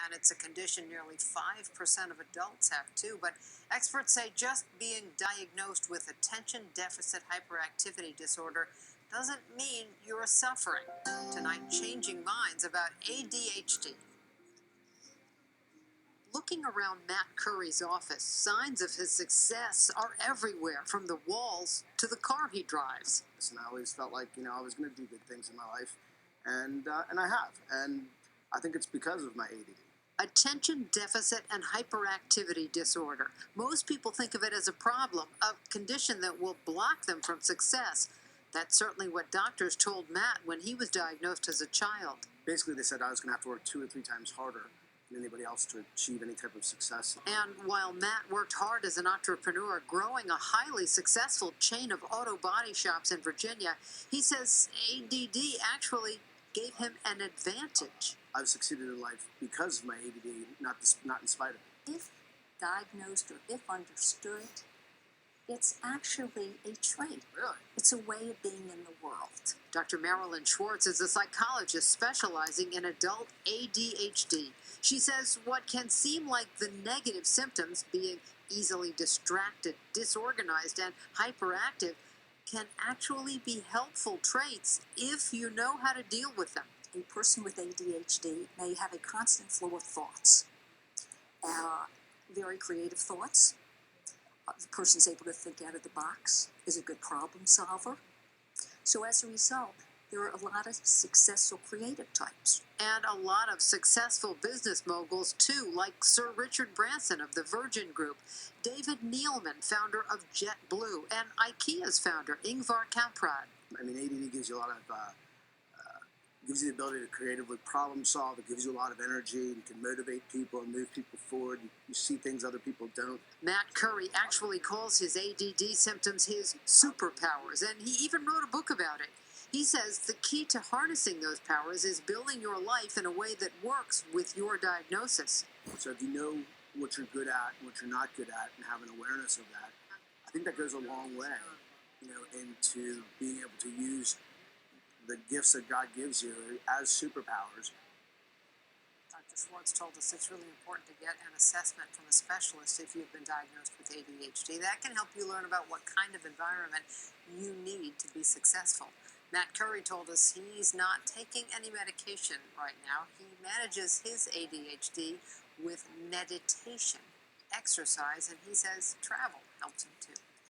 And it's a condition nearly 5% of adults have too. But experts say just being diagnosed with attention deficit hyperactivity disorder doesn't mean you're suffering. Tonight, changing minds about ADHD. Looking around Matt Curry's office, signs of his success are everywhere, from the walls to the car he drives. And I always felt like, I was going to do good things in my life, and I have. And I think it's because of my ADD. Attention deficit and hyperactivity disorder. Most people think of it as a problem, a condition that will block them from success. That's certainly what doctors told Matt when he was diagnosed as a child. Basically, they said I was going to have to work 2 or 3 times harder than anybody else to achieve any type of success. And while Matt worked hard as an entrepreneur, growing a highly successful chain of auto body shops in Virginia, he says ADD actually gave him an advantage. I've succeeded in life because of my ADD, not in spite of it. If diagnosed or if understood, it's actually a trait. Really? It's a way of being in the world. Dr. Marilyn Schwartz is a psychologist specializing in adult ADHD. She says what can seem like the negative symptoms, being easily distracted, disorganized, and hyperactive, can actually be helpful traits if you know how to deal with them. A person with ADHD may have a constant flow of thoughts, very creative thoughts. The person's able to think out of the box, is a good problem solver. So as a result, there are a lot of successful creative types. And a lot of successful business moguls, too, like Sir Richard Branson of the Virgin Group, David Neilman, founder of JetBlue, and IKEA's founder, Ingvar Kamprad. ADD gives you a lot of, gives you the ability to creatively problem solve. It gives you a lot of energy. You can motivate people and move people forward. You see things other people don't. Matt Curry actually calls his ADD symptoms his superpowers, and he even wrote a book about it. He says the key to harnessing those powers is building your life in a way that works with your diagnosis. So if you know what you're good at and what you're not good at and have an awareness of that, I think that goes a long way, into being able to use the gifts that God gives you as superpowers. Dr. Schwartz told us it's really important to get an assessment from a specialist if you've been diagnosed with ADHD. That can help you learn about what kind of environment you need to be successful. Matt Curry told us he's not taking any medication right now. He manages his ADHD with meditation, exercise, and he says travel helps him too.